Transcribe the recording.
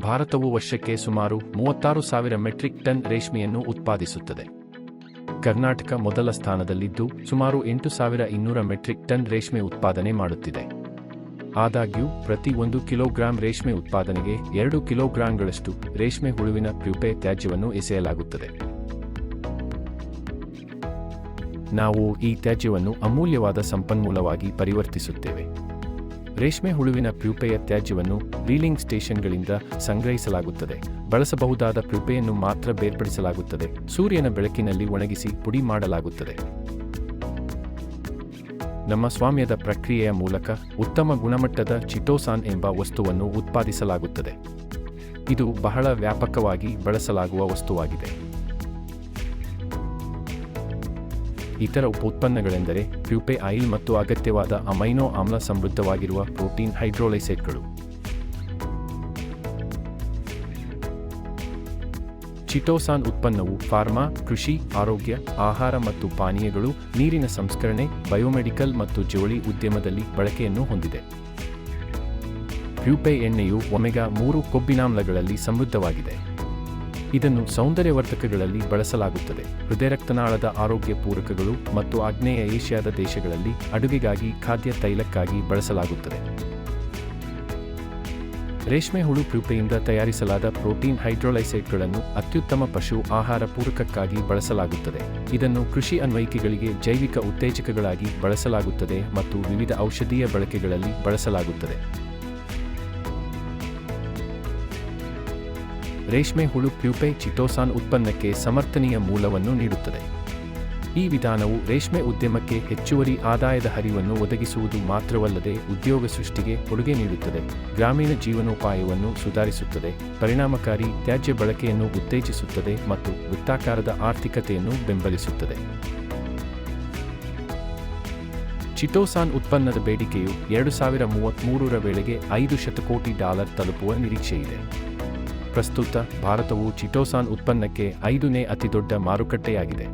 ಭಾರತವು ವರ್ಷಕ್ಕೆ ಸುಮಾರು 36,000 ಮೆಟ್ರಿಕ್ ಟನ್ ರೇಷ್ಮೆಯನ್ನು ಉತ್ಪಾದಿಸುತ್ತದೆ. ಕರ್ನಾಟಕ ಮೊದಲ ಸ್ಥಾನದಲ್ಲಿದ್ದು ಸುಮಾರು 8,200 ಮೆಟ್ರಿಕ್ ಟನ್ ರೇಷ್ಮೆ ಉತ್ಪಾದನೆ ಮಾಡುತ್ತಿದೆ. ಆದಾಗ್ಯೂ ಪ್ರತಿ 1 ಕಿಲೋಗ್ರಾಂ ರೇಷ್ಮೆ ಉತ್ಪಾದನೆಗೆ 2 ಕಿಲೋಗ್ರಾಂಗಳಷ್ಟು ರೇಷ್ಮೆ ಹುಳುವಿನ ಪ್ಯೂಪೆ ತ್ಯಾಜ್ಯವನ್ನು ಎಸೆಯಲಾಗುತ್ತದೆ. ನಾವು ಈ ತ್ಯಾಜ್ಯವನ್ನು ಅಮೂಲ್ಯವಾದ ಸಂಪನ್ಮೂಲವಾಗಿ ಪರಿವರ್ತಿಸುತ್ತೇವೆ. ರೇಷ್ಮೆ ಹುಳುವಿನ ಪ್ಯೂಪೆಯ ತ್ಯಾಜ್ಯವನ್ನು ರೀಲಿಂಗ್ ಸ್ಟೇಷನ್ಗಳಿಂದ ಸಂಗ್ರಹಿಸಲಾಗುತ್ತದೆ. ಬಳಸಬಹುದಾದ ಪ್ಯೂಪೆಯನ್ನು ಮಾತ್ರ ಬೇರ್ಪಡಿಸಲಾಗುತ್ತದೆ. ಸೂರ್ಯನ ಬೆಳಕಿನಲ್ಲಿ ಒಣಗಿಸಿ ಪುಡಿ ಮಾಡಲಾಗುತ್ತದೆ. ನಮ್ಮ ಸ್ವಾಮ್ಯದ ಪ್ರಕ್ರಿಯೆಯ ಮೂಲಕ ಉತ್ತಮ ಗುಣಮಟ್ಟದ ಚಿಟೋಸಾನ್ ಎಂಬ ವಸ್ತುವನ್ನು ಉತ್ಪಾದಿಸಲಾಗುತ್ತದೆ. ಇದು ಬಹಳ ವ್ಯಾಪಕವಾಗಿ ಬಳಸಲಾಗುವ ವಸ್ತುವಾಗಿದೆ. ಇತರ ಉತ್ಪನ್ನಗಳೆಂದರೆ ಪ್ಯೂಪೆ ಆಯಿಲ್ ಮತ್ತು ಅಗತ್ಯವಾದ ಅಮೈನೋ ಆಮ್ಲ ಸಮೃದ್ಧವಾಗಿರುವ ಪ್ರೋಟೀನ್ ಹೈಡ್ರೋಲೈಸೇಟ್ಗಳು. ಚಿಟೋಸಾನ್ ಉತ್ಪನ್ನವು ಫಾರ್ಮಾ, ಕೃಷಿ, ಆರೋಗ್ಯ, ಆಹಾರ ಮತ್ತು ಪಾನೀಯಗಳು, ನೀರಿನ ಸಂಸ್ಕರಣೆ, ಬಯೋಮೆಡಿಕಲ್ ಮತ್ತು ಜವಳಿ ಉದ್ಯಮದಲ್ಲಿ ಬಳಕೆಯನ್ನು ಹೊಂದಿದೆ. ಪ್ಯೂಪೆ ಎಣ್ಣೆಯು ಒಮೆಗಾ-3 ಕೊಬ್ಬಿನಾಮ್ಲಗಳಲ್ಲಿ ಸಮೃದ್ಧವಾಗಿದೆ. ಇದನ್ನು ಸೌಂದರ್ಯವರ್ಧಕಗಳಲ್ಲಿ ಬಳಸಲಾಗುತ್ತದೆ. ಹೃದಯರಕ್ತನಾಳದ ಆರೋಗ್ಯ ಪೂರಕಗಳು ಮತ್ತು ಆಗ್ನೇಯ ಏಷ್ಯಾದ ದೇಶಗಳಲ್ಲಿ ಅಡುಗೆಗಾಗಿ ಖಾದ್ಯ ತೈಲಕ್ಕಾಗಿ ಬಳಸಲಾಗುತ್ತದೆ. ರೇಷ್ಮೆ ಹುಳು ಪ್ಯೂಪೆಯಿಂದ ತಯಾರಿಸಲಾದ ಪ್ರೋಟೀನ್ ಹೈಡ್ರೋಲೈಸೇಟ್ಗಳನ್ನು ಅತ್ಯುತ್ತಮ ಪಶು ಆಹಾರ ಪೂರಕಕ್ಕಾಗಿ ಬಳಸಲಾಗುತ್ತದೆ. ಇದನ್ನು ಕೃಷಿ ಅನ್ವಯಿಕೆಗಳಿಗೆ ಜೈವಿಕ ಉತ್ತೇಜಕಗಳಾಗಿ ಬಳಸಲಾಗುತ್ತದೆ ಮತ್ತು ವಿವಿಧ ಔಷಧೀಯ ಬಳಕೆಗಳಲ್ಲಿ ಬಳಸಲಾಗುತ್ತದೆ. ರೇಷ್ಮೆ ಹುಳು ಪ್ಯೂಪೆ ಚಿಟೋಸಾನ್ ಉತ್ಪನ್ನಕ್ಕೆ ಸಮರ್ಥನೀಯ ಮೂಲವನ್ನು ನೀಡುತ್ತದೆ. ಈ ವಿಧಾನವು ರೇಷ್ಮೆ ಉದ್ಯಮಕ್ಕೆ ಹೆಚ್ಚುವರಿ ಆದಾಯದ ಹರಿವನ್ನು ಒದಗಿಸುವುದು ಮಾತ್ರವಲ್ಲದೆ ಉದ್ಯೋಗ ಸೃಷ್ಟಿಗೆ ಕೊಡುಗೆ ನೀಡುತ್ತದೆ, ಗ್ರಾಮೀಣ ಜೀವನೋಪಾಯವನ್ನು ಸುಧಾರಿಸುತ್ತದೆ, ಪರಿಣಾಮಕಾರಿ ತ್ಯಾಜ್ಯ ಬಳಕೆಯನ್ನು ಉತ್ತೇಜಿಸುತ್ತದೆ ಮತ್ತು ವೃತ್ತಾಕಾರದ ಆರ್ಥಿಕತೆಯನ್ನು ಬೆಂಬಲಿಸುತ್ತದೆ. ಚಿಟೋಸಾನ್ ಉತ್ಪನ್ನದ ಬೇಡಿಕೆಯು 2033ರ ವೇಳೆಗೆ $5 ಶತಕೋಟಿ ತಲುಪುವ ನಿರೀಕ್ಷೆಯಿದೆ. ಪ್ರಸ್ತುತ ಭಾರತವು ಚಿಟೋಸಾನ್ ಉತ್ಪನ್ನಕ್ಕೆ 5ನೇ ಅತಿದೊಡ್ಡ ಮಾರುಕಟ್ಟೆಯಾಗಿದೆ.